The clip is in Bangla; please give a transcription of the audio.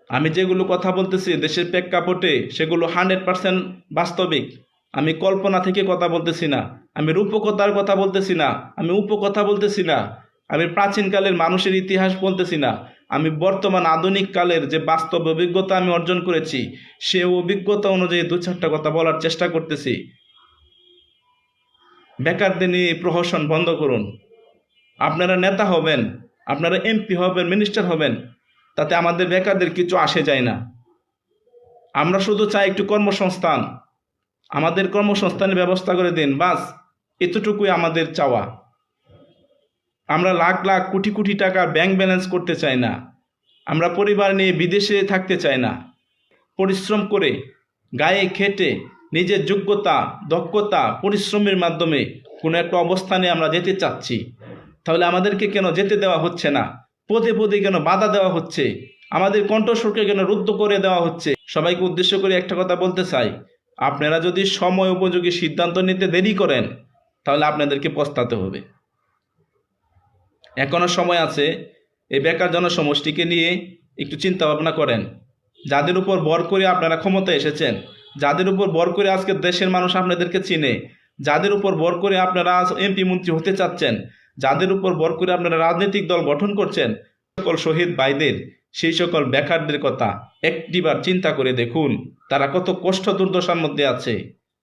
আমি যেগুলো কথা বলতেছি দেশের প্রেক্ষাপটে সেগুলো 100% বাস্তবিক। আমি কল্পনা থেকে কথা বলতেছি না, আমি রূপকথার কথা বলতেছি না, আমি উপকথা বলতেছি না, আমি প্রাচীনকালের মানুষের ইতিহাস বলতেছি না। আমি বর্তমান আধুনিক কালের যে বাস্তব অভিজ্ঞতা আমি অর্জন করেছি সে অভিজ্ঞতা অনুযায়ী দু চারটা কথা বলার চেষ্টা করতেছি। বেকারদের নিয়ে প্রহসন বন্ধ করুন। আপনারা নেতা হবেন, আপনারা এমপি হবেন, মিনিস্টার হবেন, তাতে আমাদের বেকারদের কিছু আসে যায় না। আমরা শুধু চাই একটু কর্মসংস্থান, আমাদের কর্মসংস্থানের ব্যবস্থা করে দিন, বাস এতটুকুই আমাদের চাওয়া। আমরা লাখ লাখ কোটি কোটি টাকা ব্যাংক ব্যালেন্স করতে চাই না, আমরা পরিবার নিয়ে বিদেশে থাকতে চাই না। পরিশ্রম করে গায়ে খেটে নিজের যোগ্যতা, দক্ষতা, পরিশ্রমের মাধ্যমে কোনো একটা অবস্থানে আমরা যেতে চাচ্ছি। তাহলে আমাদেরকে কেন যেতে দেওয়া হচ্ছে না? পদে পদে কেন বাধা দেওয়া হচ্ছে? আমাদের কণ্ঠস্বরকে কেন রুদ্ধ করে দেওয়া হচ্ছে? সবাইকে উদ্দেশ্য করে একটা কথা বলতে চাই, আপনারা যদি সময় উপযোগী সিদ্ধান্ত নিতে দেরি করেন তাহলে আপনাদেরকে পস্তাতে হবে। এখনো সময় আছে। এই বেকার জনসমষ্টিকে নিয়ে একটু চিন্তা ভাবনা করেন। যাদের উপর ভর করে আপনারা ক্ষমতায় এসেছেন, যাদের উপর ভর করে আজকে দেশের মানুষ আপনাদেরকে চিনে, যাদের উপর ভর করে আপনারা আজ এমপি মন্ত্রী হতে চাচ্ছেন, যাদের উপর ভর করে আপনারা রাজনৈতিক দল গঠন করছেন, সকল শহীদ ভাইদের, সেই সকল বেকারদের কথা একটিবার চিন্তা করে দেখুন, তারা কত কষ্ট দুর্দশার মধ্যে আছে।